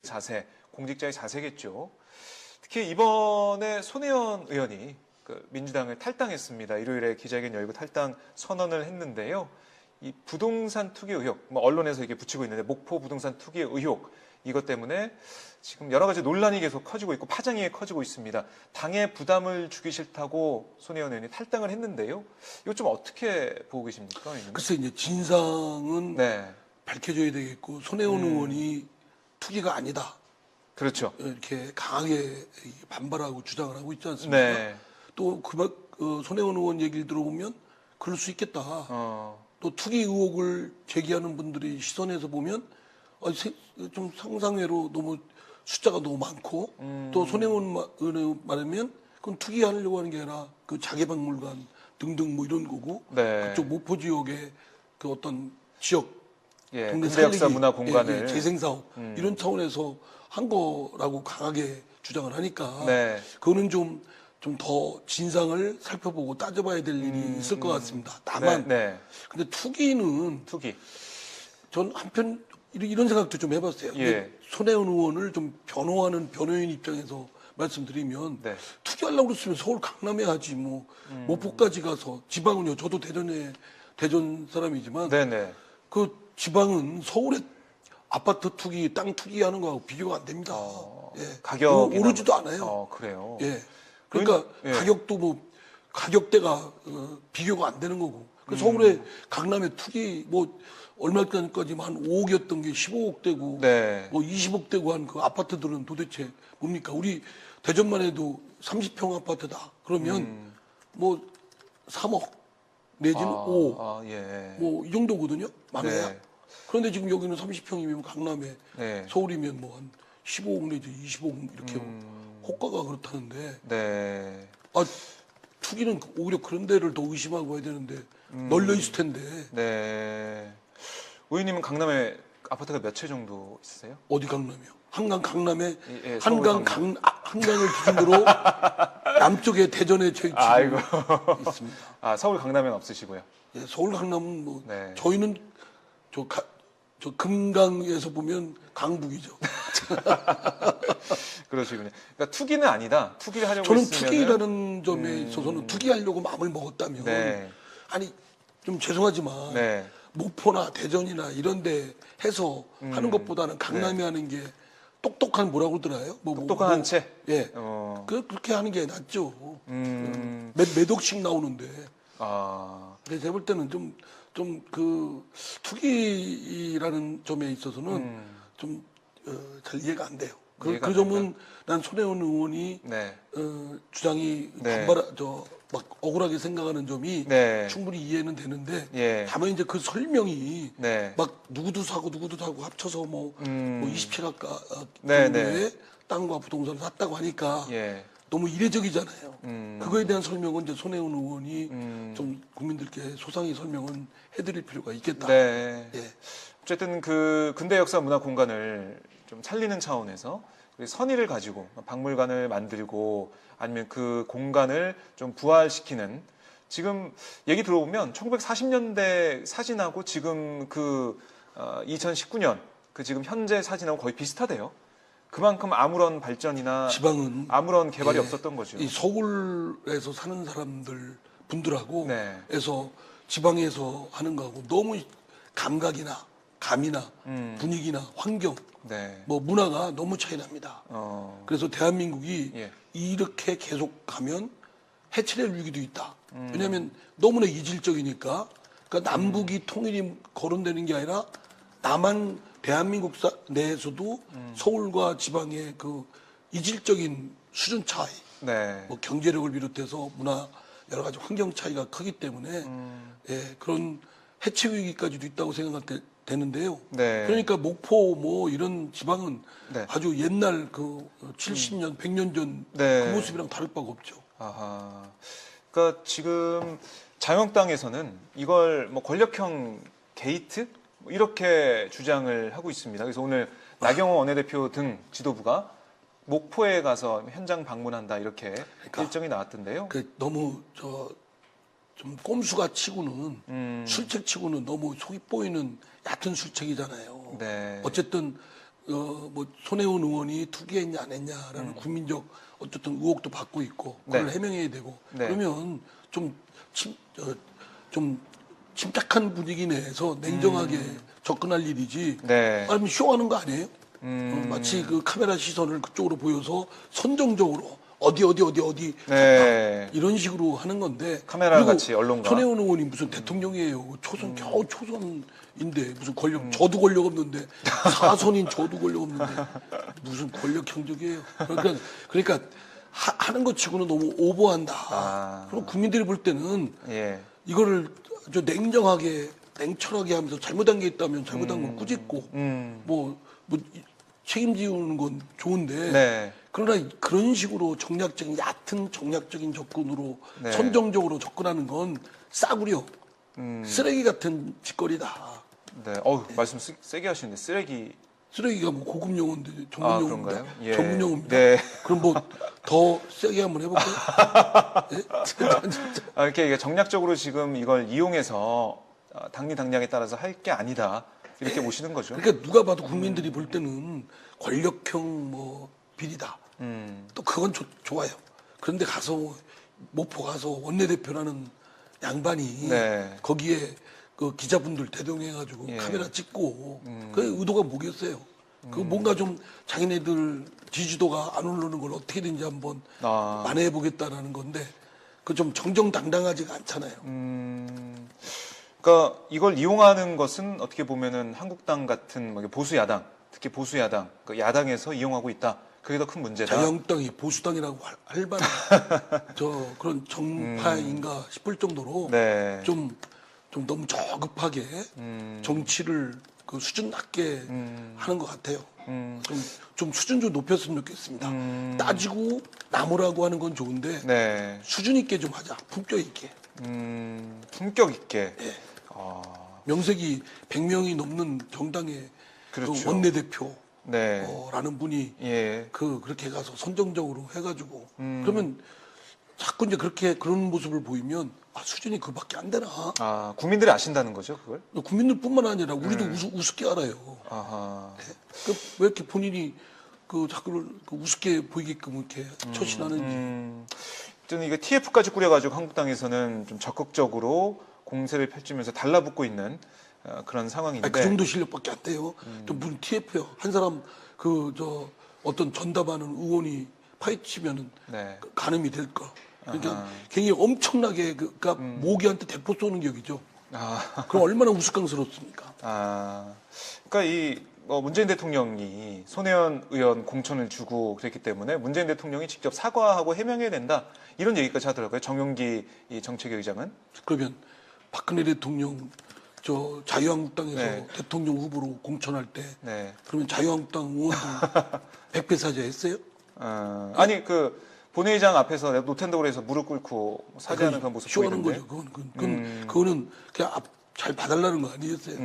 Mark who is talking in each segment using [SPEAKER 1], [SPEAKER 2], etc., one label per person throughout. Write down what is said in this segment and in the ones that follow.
[SPEAKER 1] 자세, 공직자의 자세겠죠. 특히 이번에 손혜원 의원이 민주당을 탈당했습니다. 일요일에 기자회견 열고 탈당 선언을 했는데요. 이 부동산 투기 의혹, 언론에서 이게 붙이고 있는데 목포 부동산 투기 의혹 이것 때문에 지금 여러 가지 논란이 계속 커지고 있고 파장이 커지고 있습니다. 당에 부담을 주기 싫다고 손혜원 의원이 탈당을 했는데요. 이거 좀 어떻게 보고 계십니까?
[SPEAKER 2] 글쎄 이제 진상은
[SPEAKER 1] 네.
[SPEAKER 2] 밝혀져야 되겠고 손혜원 의원이 투기가 아니다.
[SPEAKER 1] 그렇죠.
[SPEAKER 2] 이렇게 강하게 반발하고 주장을 하고 있지 않습니까?
[SPEAKER 1] 네.
[SPEAKER 2] 또 손혜원 의원 얘기를 들어보면 그럴 수 있겠다. 또 투기 의혹을 제기하는 분들이 시선에서 보면 좀 상상외로 너무 숫자가 너무 많고 또 손혜원 의원의 말하면 그건 투기하려고 하는 게 아니라 그 자개박물관 등등 뭐 이런 거고
[SPEAKER 1] 네.
[SPEAKER 2] 그쪽 목포 지역의 그 어떤 지역 동네
[SPEAKER 1] 근대 역사
[SPEAKER 2] 살리기,
[SPEAKER 1] 문화 공간을
[SPEAKER 2] 재생사업 이런 차원에서 한 거라고 강하게 주장을 하니까
[SPEAKER 1] 네.
[SPEAKER 2] 그거는 좀 더 진상을 살펴보고 따져봐야 될 일이 있을 것 같습니다. 다만 근데 투기는 전 한편 이런 생각도 좀 해봤어요. 손혜원 의원을 좀 변호하는 변호인 입장에서 말씀드리면 투기하려고 그랬으면 서울 강남에 하지 뭐 목포까지 가서 지방은요. 저도 대전 사람이지만 그 지방은 서울에 아파트 투기, 땅 투기하는 거하고 비교가 안 됩니다.
[SPEAKER 1] 가격이
[SPEAKER 2] 오르지도 않아요.
[SPEAKER 1] 그래요.
[SPEAKER 2] 그러니까 가격도 뭐 가격대가 비교가 안 되는 거고. 서울에 강남에 투기 뭐 얼마 전까지만 한 5억이었던 게 15억 되고 뭐 20억 되고 한 그 아파트들은 도대체 뭡니까? 우리 대전만 해도 30평 아파트다. 그러면 뭐 3억 내지는 5억 뭐 이 정도거든요. 많아야. 그런데 지금 여기는 30평이면 강남에 서울이면 뭐 한 15억 내지 20억 이렇게 호가가 그렇다는데 투기는 오히려 그런 데를 더 의심하고 해야 되는데 널려 있을 텐데.
[SPEAKER 1] 의원님은 강남에 아파트가 몇 채 정도 있으세요?
[SPEAKER 2] 어디 강남이요? 한강 강남에 한강을 기준으로 남쪽에 대전에 저희 집이 있습니다.
[SPEAKER 1] 서울 강남에는 없으시고요.
[SPEAKER 2] 서울 강남은 뭐 저희는 저 금강에서 보면 강북이죠.
[SPEAKER 1] 그러시군요. 그러니까 투기는 아니다. 투기를 하려고
[SPEAKER 2] 저는
[SPEAKER 1] 했으면은
[SPEAKER 2] 투기라는 점에 있어서는 투기하려고 마음을 먹었다면 아니 좀 죄송하지만 목포나 대전이나 이런 데 해서 하는 것보다는 강남에 하는 게 똑똑한 뭐라고 그러더라요?
[SPEAKER 1] 똑똑한 한 채?
[SPEAKER 2] 그렇게 하는 게 낫죠. 몇 억씩 나오는데. 그래서 제가 볼 때는 좀 그 투기라는 점에 있어서는 좀 잘 이해가 안 돼요. 그 점은 난 손혜원 의원이 주장이 막 억울하게 생각하는 점이 충분히 이해는 되는데 다만 이제 그 설명이 막 누구도 사고 합쳐서 뭐 20채 정도의 땅과 부동산을 샀다고 하니까 너무 이례적이잖아요. 그거에 대한 설명은 이제 손혜원 의원이 좀 국민들께 소상히 설명은 해드릴 필요가 있겠다.
[SPEAKER 1] 어쨌든 그 근대 역사 문화 공간을 좀 살리는 차원에서 선의를 가지고 박물관을 만들고 아니면 그 공간을 좀 부활시키는 지금 얘기 들어보면 1940년대 사진하고 지금 그 2019년 그 지금 현재 사진하고 거의 비슷하대요. 그만큼 아무런 발전이나
[SPEAKER 2] 지방은
[SPEAKER 1] 아무런 개발이 없었던 거죠.
[SPEAKER 2] 이 서울에서 사는 분들하고 해서 지방에서 하는 거하고 너무 감각이나 감이나 분위기나 환경 뭐 문화가 너무 차이 납니다. 그래서 대한민국이 이렇게 계속 가면 해체될 위기도 있다. 왜냐하면 너무나 이질적이니까 그러니까 남북이 통일이 거론되는 게 아니라 남한 대한민국 내에서도 서울과 지방의 그 이질적인 수준 차이, 뭐 경제력을 비롯해서 문화 여러 가지 환경 차이가 크기 때문에 그런 해체 위기까지도 있다고 되는데요. 그러니까 목포 뭐 이런 지방은 아주 옛날 그 70년, 100년 전 그 모습이랑 다를 바가 없죠.
[SPEAKER 1] 그러니까 지금 자유한국당에서는 이걸 뭐 권력형 게이트 이렇게 주장을 하고 있습니다. 그래서 오늘 나경원 원내대표 등 지도부가 목포에 가서 현장 방문한다 이렇게 일정이 나왔던데요.
[SPEAKER 2] 너무 좀 꼼수가 치고는 술책 치고는 너무 속이 보이는 얕은 술책이잖아요. 어쨌든 뭐 손혜원 의원이 투기했냐 안 했냐라는 국민적 어쨌든 의혹도 받고 있고 그걸
[SPEAKER 1] 네.
[SPEAKER 2] 해명해야 되고
[SPEAKER 1] 네.
[SPEAKER 2] 그러면 좀 침착한 분위기 내에서 냉정하게 접근할 일이지.
[SPEAKER 1] 네.
[SPEAKER 2] 아니면 쇼하는 거 아니에요? 마치 그 카메라 시선을 그쪽으로 보여서 선정적으로 어디
[SPEAKER 1] 네.
[SPEAKER 2] 이런 식으로 하는 건데.
[SPEAKER 1] 카메라
[SPEAKER 2] 그리고
[SPEAKER 1] 같이 언론과.
[SPEAKER 2] 손혜원 의원이 무슨 대통령이에요. 초선 겨우 초선인데 무슨 권력 저도 권력 없는데 사선인 저도 권력 없는데 무슨 권력 경적이에요. 그러니까 하는 것 치고는 너무 오버한다. 그럼 국민들이 볼 때는
[SPEAKER 1] 예.
[SPEAKER 2] 이거를 아주 냉정하게 냉철하게 하면서 잘못한 게 있다면 잘못한 건 꾸짖고 뭐 책임지우는 건 좋은데
[SPEAKER 1] 네.
[SPEAKER 2] 그러나 그런 식으로 얕은 정략적인 접근으로
[SPEAKER 1] 네.
[SPEAKER 2] 선정적으로 접근하는 건 싸구려 쓰레기 같은 짓거리다.
[SPEAKER 1] 네. 말씀 세게 하시는데
[SPEAKER 2] 쓰레기가 뭐 고급 용어인데 전문 용어입니다.
[SPEAKER 1] 그런가요? 예.
[SPEAKER 2] 전문 용어입니다.
[SPEAKER 1] 네.
[SPEAKER 2] 그럼 뭐 더 세게 한번 해볼까요? 네?
[SPEAKER 1] 이렇게 정략적으로 지금 이걸 이용해서 당리당략에 따라서 할 게 아니다. 이렇게 보시는 거죠.
[SPEAKER 2] 그러니까 누가 봐도 국민들이 볼 때는 권력형 뭐 비리다. 또 그건 좋아요. 그런데 목포 가서 원내대표라는 양반이
[SPEAKER 1] 네.
[SPEAKER 2] 거기에 그 기자분들 대동해가지고
[SPEAKER 1] 예.
[SPEAKER 2] 카메라 찍고 그 의도가 뭐겠어요? 그 뭔가 좀 자기네들 지지도가 안 오르는 걸 어떻게든지 한번 만회해 보겠다라는 건데 그 좀 정정당당하지가 않잖아요.
[SPEAKER 1] 그러니까 이걸 이용하는 것은 어떻게 보면은 한국당 같은 보수 야당, 특히 보수 야당, 그 야당에서 이용하고 있다. 그게 더 큰 문제다.
[SPEAKER 2] 자유한국당이 보수당이라고 할만한 그런 정파인가 싶을 정도로
[SPEAKER 1] 네.
[SPEAKER 2] 좀 너무 저급하게 정치를 그 수준 낮게 하는 것 같아요. 좀 수준 좀 높였으면 좋겠습니다. 따지고 나무라고 하는 건 좋은데
[SPEAKER 1] 네.
[SPEAKER 2] 수준 있게 좀 하자. 품격 있게.
[SPEAKER 1] 품격 있게.
[SPEAKER 2] 네. 명색이 100명이 넘는 정당의
[SPEAKER 1] 그렇죠.
[SPEAKER 2] 그 원내대표.
[SPEAKER 1] 네.
[SPEAKER 2] 라는 분이
[SPEAKER 1] 예.
[SPEAKER 2] 그렇게 가서 선정적으로 해가지고 그러면 자꾸 이제 그런 모습을 보이면 수준이 그밖에 안 되나?
[SPEAKER 1] 국민들이 아신다는 거죠, 그걸?
[SPEAKER 2] 국민들뿐만 아니라 우리도 우습게 알아요.
[SPEAKER 1] 아하.
[SPEAKER 2] 네. 왜 이렇게 본인이 자꾸 우습게 보이게끔 이렇게 처신하는지.
[SPEAKER 1] 저는 이게 TF까지 꾸려가지고 한국당에서는 좀 적극적으로 공세를 펼치면서 달라붙고 있는 그런 상황인데.
[SPEAKER 2] 그 정도 실력밖에 안 돼요. 좀 무슨 TF요. 한 사람 어떤 전담하는 의원이 파헤치면은
[SPEAKER 1] 네.
[SPEAKER 2] 가늠이 될 거. 그러니까 굉장히 엄청나게 그러니까 모기한테 대포 쏘는 격이죠. 그럼 얼마나 우스꽝스럽습니까?
[SPEAKER 1] 그러니까 문재인 대통령이 손혜원 의원 공천을 주고 그랬기 때문에 문재인 대통령이 직접 사과하고 해명해야 된다. 이런 얘기까지 하더라고요. 정용기 이 정책위 의장은.
[SPEAKER 2] 그러면 박근혜 대통령 자유한국당에서
[SPEAKER 1] 네.
[SPEAKER 2] 대통령 후보로 공천할 때
[SPEAKER 1] 네.
[SPEAKER 2] 그러면 자유한국당 의원들 100배 사죄 했어요?
[SPEAKER 1] 아니 본회의장 앞에서 노텐다고 해서 무릎 꿇고 사죄하는 그런 모습
[SPEAKER 2] 쇼하는
[SPEAKER 1] 보이던데.
[SPEAKER 2] 거죠. 그거는 그냥 잘 봐달라는 거 아니겠어요?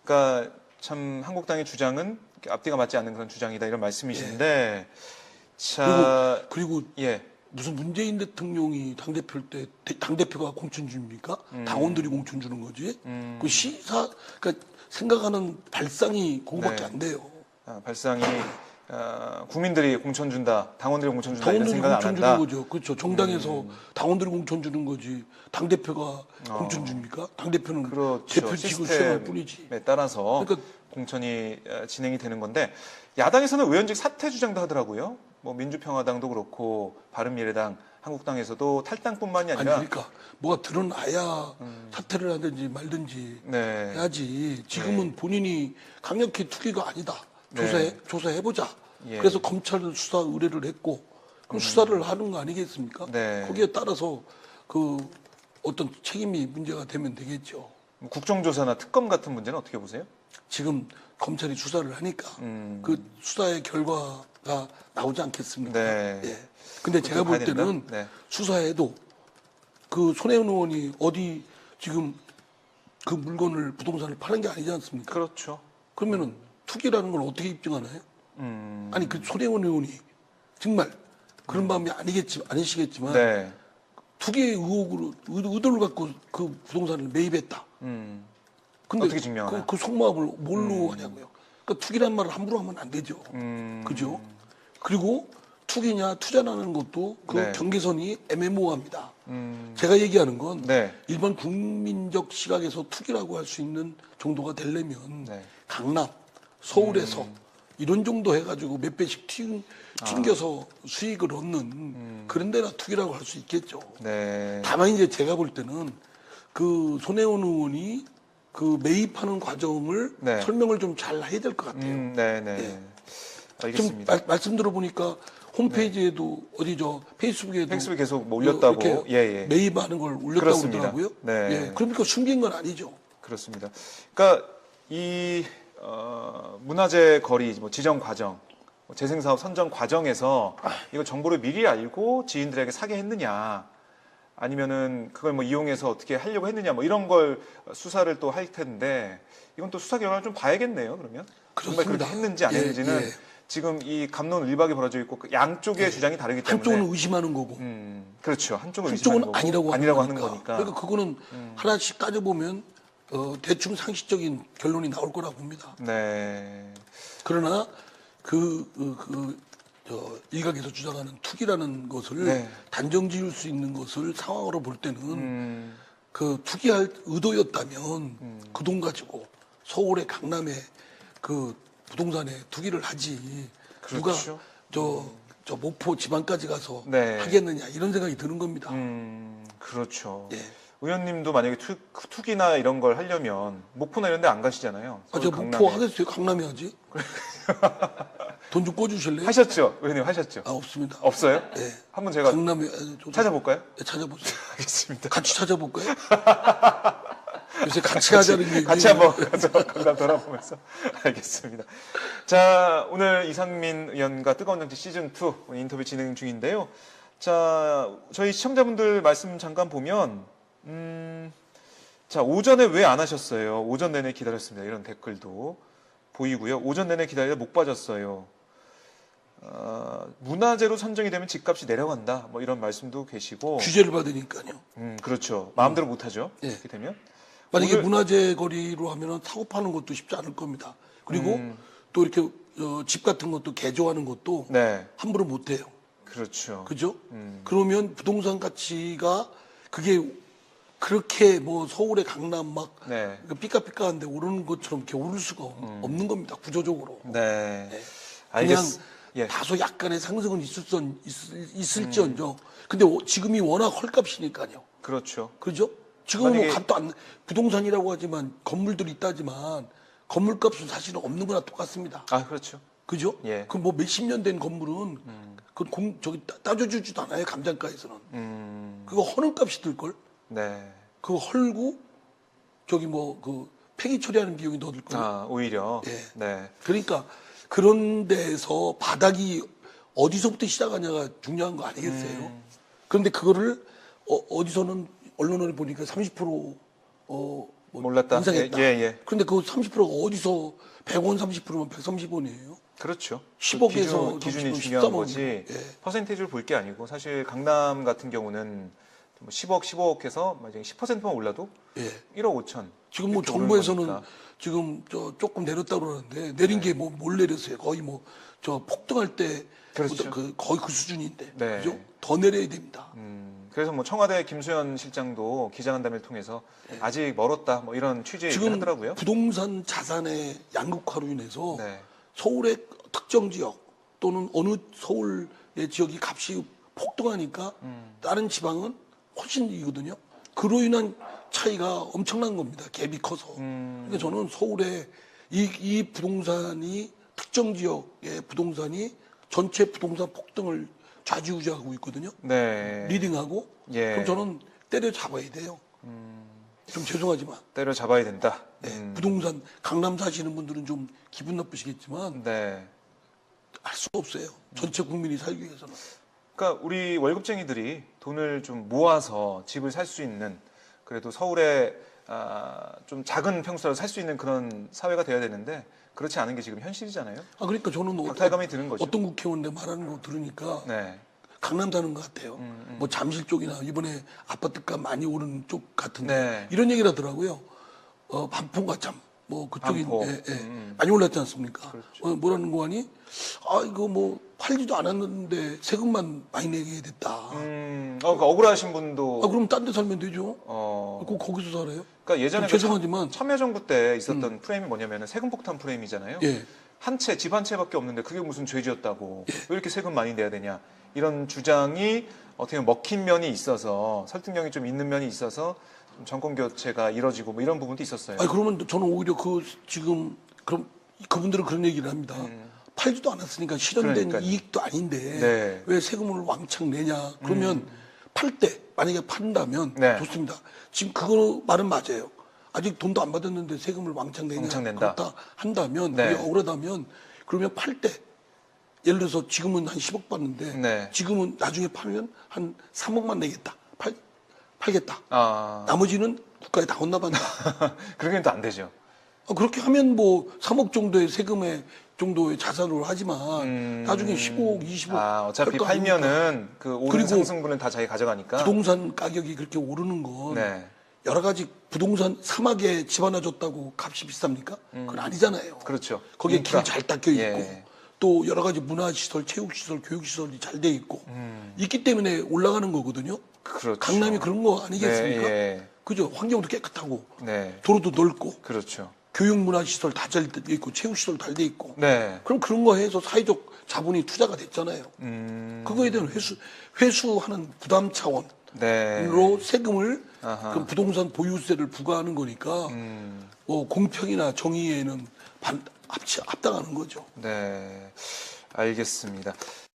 [SPEAKER 1] 그러니까 참 한국당의 주장은 앞뒤가 맞지 않는 그런 주장이다 이런 말씀이신데. 자
[SPEAKER 2] 그리고
[SPEAKER 1] 예.
[SPEAKER 2] 무슨 문재인 대통령이 당대표일 때 당대표가 공천 줍니까? 당원들이 공천 주는 거지. 그러니까 생각하는 발상이 그거밖에
[SPEAKER 1] 네.
[SPEAKER 2] 안 돼요.
[SPEAKER 1] 발상이 국민들이 공천 준다, 당원들이 공천 준다 이런
[SPEAKER 2] 당원들이
[SPEAKER 1] 생각 안
[SPEAKER 2] 공천
[SPEAKER 1] 한다.
[SPEAKER 2] 주는 거죠. 그렇죠. 정당에서 당원들이 공천 주는 거지. 당대표가 공천 줍니까? 당대표는
[SPEAKER 1] 그렇죠.
[SPEAKER 2] 대표직을 수행할 뿐이지.
[SPEAKER 1] 시스템에 따라서
[SPEAKER 2] 그러니까
[SPEAKER 1] 공천이 진행이 되는 건데 야당에서는 의원직 사퇴 주장도 하더라고요. 민주평화당도 그렇고 바른미래당, 한국당에서도 탈당뿐만이 아니라
[SPEAKER 2] 그러니까 뭐가 드러나야 사퇴를 하든지 말든지
[SPEAKER 1] 네.
[SPEAKER 2] 해야지. 지금은 본인이 강력히 투기가 아니다.
[SPEAKER 1] 네.
[SPEAKER 2] 조사해보자.
[SPEAKER 1] 예.
[SPEAKER 2] 그래서 검찰 수사 의뢰를 했고 그럼 수사를 하는 거 아니겠습니까?
[SPEAKER 1] 네.
[SPEAKER 2] 거기에 따라서 어떤 책임이 문제가 되면 되겠죠.
[SPEAKER 1] 국정조사나 특검 같은 문제는 어떻게 보세요?
[SPEAKER 2] 지금 검찰이 수사를 하니까 그 수사의 결과가 나오지 않겠습니까?
[SPEAKER 1] 네.
[SPEAKER 2] 예. 근데 제가 볼 때는
[SPEAKER 1] 네.
[SPEAKER 2] 수사에도 그 손혜원 의원이 어디 지금 그 물건을 부동산을 파는 게 아니지 않습니까?
[SPEAKER 1] 그렇죠.
[SPEAKER 2] 그러면은 투기라는 걸 어떻게 입증하나요? 아니 그 손혜원 의원이 정말 그런 마음이 아니시겠지만
[SPEAKER 1] 네.
[SPEAKER 2] 투기의 의도를 갖고 그 부동산을 매입했다. 근데
[SPEAKER 1] 어떻게 증명하나요?
[SPEAKER 2] 그 속마음을 뭘로 하냐고요? 그러니까 투기란 말을 함부로 하면 안 되죠. 그죠? 그리고 투기냐 투자라는 것도 그
[SPEAKER 1] 네.
[SPEAKER 2] 경계선이 애매모호합니다. 제가 얘기하는 건
[SPEAKER 1] 네.
[SPEAKER 2] 일반 국민적 시각에서 투기라고 할 수 있는 정도가 되려면
[SPEAKER 1] 네.
[SPEAKER 2] 강남, 서울에서 이런 정도 해가지고 몇 배씩 튕겨서 수익을 얻는 그런 데나 투기라고 할 수 있겠죠.
[SPEAKER 1] 네.
[SPEAKER 2] 다만 이제 제가 볼 때는 그 손혜원 의원이 그 매입하는 과정을
[SPEAKER 1] 네.
[SPEAKER 2] 설명을 좀 잘 해야 될 것 같아요.
[SPEAKER 1] 네, 네.
[SPEAKER 2] 예.
[SPEAKER 1] 알겠습니다.
[SPEAKER 2] 좀 말씀 들어보니까 홈페이지에도 어디 저 페이스북에도
[SPEAKER 1] 페이스북에 계속 뭐 올렸다고.
[SPEAKER 2] 이렇게
[SPEAKER 1] 예, 예.
[SPEAKER 2] 매입하는 걸 올렸다고
[SPEAKER 1] 그렇습니다.
[SPEAKER 2] 그러더라고요.
[SPEAKER 1] 네.
[SPEAKER 2] 예. 그러니까 숨긴 건 아니죠.
[SPEAKER 1] 그렇습니다. 그러니까 이 문화재 거리 뭐 지정 과정, 뭐 재생사업 선정 과정에서 이거 정보를 미리 알고 지인들에게 사게 했느냐, 아니면은 그걸 뭐 이용해서 어떻게 하려고 했느냐, 뭐 이런 걸 수사를 또 할 텐데 이건 또 수사 결과를 좀 봐야겠네요. 그러면 정말
[SPEAKER 2] 그렇습니다.
[SPEAKER 1] 그렇게 했는지 안 했는지는
[SPEAKER 2] 예.
[SPEAKER 1] 지금 이 갑론을박이 벌어져 있고 그 양쪽의 주장이 다르기 때문에
[SPEAKER 2] 한쪽은 의심하는 거고
[SPEAKER 1] 그렇죠. 한쪽은
[SPEAKER 2] 한쪽은
[SPEAKER 1] 의심하는 거고
[SPEAKER 2] 아니라고
[SPEAKER 1] 하는 거니까.
[SPEAKER 2] 그러니까 그거는 하나씩 따져보면 대충 상식적인 결론이 나올 거라고 봅니다.
[SPEAKER 1] 네.
[SPEAKER 2] 그러나 일각에서 주장하는 투기라는 것을
[SPEAKER 1] 네.
[SPEAKER 2] 단정 지을 수 있는 것을 상황으로 볼 때는 그 투기할 의도였다면 그 돈 가지고 서울의 강남에 그 부동산에 투기를 하지
[SPEAKER 1] 그렇죠.
[SPEAKER 2] 누가 저 목포 지방까지 가서
[SPEAKER 1] 네.
[SPEAKER 2] 하겠느냐 이런 생각이 드는 겁니다.
[SPEAKER 1] 그렇죠.
[SPEAKER 2] 예.
[SPEAKER 1] 의원님도 만약에 투기나 이런 걸 하려면 목포나 이런 데 안 가시잖아요.
[SPEAKER 2] 저
[SPEAKER 1] 서울
[SPEAKER 2] 목포
[SPEAKER 1] 강남에.
[SPEAKER 2] 하겠어요? 강남에 하지? 돈 좀 꿔주실래요?
[SPEAKER 1] 하셨죠? 의원님 하셨죠?
[SPEAKER 2] 아 없습니다.
[SPEAKER 1] 없어요?
[SPEAKER 2] 예.
[SPEAKER 1] 한번 제가
[SPEAKER 2] 강남에 저도
[SPEAKER 1] 찾아볼까요?
[SPEAKER 2] 예, 찾아보세요.
[SPEAKER 1] 알겠습니다.
[SPEAKER 2] 같이 찾아볼까요? 요새 같이 하자는 얘기.
[SPEAKER 1] 같이 한번 가서 강남 돌아보면서 알겠습니다. 자, 오늘 이상민 의원과 뜨거운 정치 시즌2 인터뷰 진행 중인데요. 자, 저희 시청자분들 말씀 잠깐 보면 자, 오전에 왜 안 하셨어요? 오전 내내 기다렸습니다. 이런 댓글도 보이고요. 오전 내내 기다리다 못 빠졌어요. 문화재로 선정이 되면 집값이 내려간다. 뭐 이런 말씀도 계시고.
[SPEAKER 2] 규제를 받으니까요.
[SPEAKER 1] 그렇죠. 마음대로 못 하죠.
[SPEAKER 2] 예.
[SPEAKER 1] 그렇게 되면.
[SPEAKER 2] 만약에
[SPEAKER 1] 오늘-
[SPEAKER 2] 문화재 거리로 하면은 사고 파는 것도 쉽지 않을 겁니다. 그리고 또 이렇게 집 같은 것도 개조하는 것도
[SPEAKER 1] 네.
[SPEAKER 2] 함부로 못 해요.
[SPEAKER 1] 그렇죠.
[SPEAKER 2] 그죠? 그러면 부동산 가치가 그게 그렇게 뭐 서울의 강남 막
[SPEAKER 1] 네.
[SPEAKER 2] 삐까삐까한데 오르는 것처럼 이렇게 오를 수가 없는 겁니다. 구조적으로.
[SPEAKER 1] 네.
[SPEAKER 2] 그냥
[SPEAKER 1] 알겠습니다. 예.
[SPEAKER 2] 다소 약간의 상승은 있을지언정. 근데 지금이 워낙 헐값이니까요.
[SPEAKER 1] 그렇죠.
[SPEAKER 2] 그죠? 지금은 뭐
[SPEAKER 1] 만약에-
[SPEAKER 2] 값도 안, 부동산이라고 하지만 건물들이 있다지만 건물값은 사실은 없는 거나 똑같습니다.
[SPEAKER 1] 아, 그렇죠.
[SPEAKER 2] 그죠?
[SPEAKER 1] 예.
[SPEAKER 2] 그 뭐 몇십 년 된 건물은 저기 따져주지도 않아요. 감정가에서는. 그거 허는 값이 들걸?
[SPEAKER 1] 네.
[SPEAKER 2] 그거 헐고 저기 뭐 그 폐기 처리하는 비용이 더 들걸?
[SPEAKER 1] 아, 오히려.
[SPEAKER 2] 예.
[SPEAKER 1] 네.
[SPEAKER 2] 그러니까 그런 데서 바닥이 어디서부터 시작하냐가 중요한 거 아니겠어요? 그런데 그거를 어디서는 언론을 보니까 30% 뭐
[SPEAKER 1] 몰랐다.
[SPEAKER 2] 인상했다.
[SPEAKER 1] 예, 예.
[SPEAKER 2] 그런데 그 30%가 어디서 100원 30%면 130원이에요.
[SPEAKER 1] 그렇죠.
[SPEAKER 2] 10억에서
[SPEAKER 1] 기준이
[SPEAKER 2] 30%,
[SPEAKER 1] 중요한
[SPEAKER 2] 13억.
[SPEAKER 1] 거지.
[SPEAKER 2] 예.
[SPEAKER 1] 퍼센테이지를 볼 게 아니고 사실 강남 같은 경우는 뭐 10억, 15억 해서 만약에 10%만 올라도
[SPEAKER 2] 예.
[SPEAKER 1] 1억 5천.
[SPEAKER 2] 지금 뭐
[SPEAKER 1] 이렇게 오르는
[SPEAKER 2] 정부에서는
[SPEAKER 1] 거니까.
[SPEAKER 2] 지금 조금 내렸다고 그러는데 내린 게 뭐 뭘 내렸어요? 거의 뭐 저 폭등할 때
[SPEAKER 1] 그렇죠.
[SPEAKER 2] 거의 그 수준인데.
[SPEAKER 1] 네.
[SPEAKER 2] 그죠? 더 내려야 됩니다.
[SPEAKER 1] 그래서 뭐 청와대 김수현 실장도 기자간담회를 통해서 아직 멀었다 뭐 이런 취지의 얘기를
[SPEAKER 2] 지금
[SPEAKER 1] 하더라고요.
[SPEAKER 2] 부동산 자산의 양극화로 인해서
[SPEAKER 1] 네.
[SPEAKER 2] 서울의 특정 지역 또는 어느 서울의 지역이 값이 폭등하니까 다른 지방은 훨씬 이거든요. 그로 인한 차이가 엄청난 겁니다. 갭이 커서. 그러니까 저는 서울에 이 부동산이 특정 지역의 부동산이 전체 부동산 폭등을 좌지우지하고 있거든요.
[SPEAKER 1] 네.
[SPEAKER 2] 리딩하고.
[SPEAKER 1] 예.
[SPEAKER 2] 그럼 저는 때려잡아야 돼요. 좀 죄송하지만.
[SPEAKER 1] 때려 잡아야 된다.
[SPEAKER 2] 네, 부동산 강남 사시는 분들은 좀 기분 나쁘시겠지만
[SPEAKER 1] 네.
[SPEAKER 2] 할 수 없어요. 전체 국민이 살기 위해서는.
[SPEAKER 1] 그러니까 우리 월급쟁이들이 돈을 좀 모아서 집을 살 수 있는 그래도 서울에 좀 작은 평수라도 살 수 있는 그런 사회가 돼야 되는데 그렇지 않은 게 지금 현실이잖아요.
[SPEAKER 2] 그러니까 저는
[SPEAKER 1] 박탈감이 드는 거죠.
[SPEAKER 2] 어떤 국회의원 내 말하는 거 들으니까
[SPEAKER 1] 네.
[SPEAKER 2] 강남 사는 것 같아요. 뭐 잠실 쪽이나 이번에 아파트값 많이 오른 쪽 같은데
[SPEAKER 1] 네.
[SPEAKER 2] 이런 얘기를 하더라고요. 반풍과점 뭐 그쪽이
[SPEAKER 1] 반포.
[SPEAKER 2] 많이 올랐지 않습니까?
[SPEAKER 1] 그렇죠.
[SPEAKER 2] 뭐라는 거 하니? 아 이거 뭐 팔지도 않았는데 세금만 많이 내게 됐다.
[SPEAKER 1] 그러니까 억울하신 분도.
[SPEAKER 2] 아 그럼 딴 데 살면 되죠.
[SPEAKER 1] 어.
[SPEAKER 2] 꼭 거기서 살아요?
[SPEAKER 1] 그러니까 예전에
[SPEAKER 2] 죄송하지만
[SPEAKER 1] 참여정부 때 있었던 프레임이 뭐냐면 세금 폭탄 프레임이잖아요.
[SPEAKER 2] 예.
[SPEAKER 1] 집 한 채밖에 없는데 그게 무슨 죄지었다고 왜 이렇게 세금 많이 내야 되냐 이런 주장이 어떻게 보면 먹힌 면이 있어서 설득력이 좀 있는 면이 있어서 좀 정권 교체가 이뤄지고 뭐 이런 부분도 있었어요.
[SPEAKER 2] 아니 그러면 저는 오히려 지금 그럼 그분들은 그런 얘기를 합니다. 팔지도 않았으니까 실현된
[SPEAKER 1] 그러니까요.
[SPEAKER 2] 이익도 아닌데
[SPEAKER 1] 네.
[SPEAKER 2] 왜 세금을 왕창 내냐? 그러면 팔 때 만약에 판다면
[SPEAKER 1] 네.
[SPEAKER 2] 좋습니다. 지금 그거 말은 맞아요. 아직 돈도 안 받았는데 세금을 왕창 내냐?
[SPEAKER 1] 왕창 낸다.
[SPEAKER 2] 그렇다 한다면
[SPEAKER 1] 네.
[SPEAKER 2] 그게 억울하다면 그러면 팔 때 예를 들어서 지금은 한 10억 받는데
[SPEAKER 1] 네.
[SPEAKER 2] 지금은 나중에 팔면 한 3억만 내겠다. 팔겠다.
[SPEAKER 1] 아.
[SPEAKER 2] 나머지는 국가에 다 혼납한다.
[SPEAKER 1] 그러기엔 또 안 되죠.
[SPEAKER 2] 그렇게 하면 뭐 3억 정도의 세금의 정도의 자산으로 하지만 나중에 15억, 20억.
[SPEAKER 1] 어차피
[SPEAKER 2] 할거
[SPEAKER 1] 팔면은 그 오른
[SPEAKER 2] 그리고
[SPEAKER 1] 상승분은 다 자기 가져가니까.
[SPEAKER 2] 부동산 가격이 그렇게 오르는 건
[SPEAKER 1] 네.
[SPEAKER 2] 여러 가지 부동산 사막에 집 하나 줬다고 값이 비쌉니까? 그건 아니잖아요.
[SPEAKER 1] 그렇죠.
[SPEAKER 2] 거기에
[SPEAKER 1] 인프라.
[SPEAKER 2] 길 잘 닦여 있고
[SPEAKER 1] 예.
[SPEAKER 2] 또 여러 가지 문화시설, 체육시설, 교육시설이 잘 돼 있고 있기 때문에 올라가는 거거든요.
[SPEAKER 1] 그렇죠.
[SPEAKER 2] 강남이 그런 거 아니겠습니까?
[SPEAKER 1] 네, 예.
[SPEAKER 2] 그죠? 환경도 깨끗하고
[SPEAKER 1] 네.
[SPEAKER 2] 도로도 넓고
[SPEAKER 1] 그렇죠.
[SPEAKER 2] 교육 문화시설 다 잘 돼 있고 체육시설 잘 돼 있고
[SPEAKER 1] 네.
[SPEAKER 2] 그럼 그런 거 해서 사회적 자본이 투자가 됐잖아요. 그거에 대한 회수하는 부담 차원으로
[SPEAKER 1] 네.
[SPEAKER 2] 세금을
[SPEAKER 1] 아하.
[SPEAKER 2] 그 부동산 보유세를 부과하는 거니까 뭐 공평이나 정의에는 합당하는 거죠.
[SPEAKER 1] 네. 알겠습니다.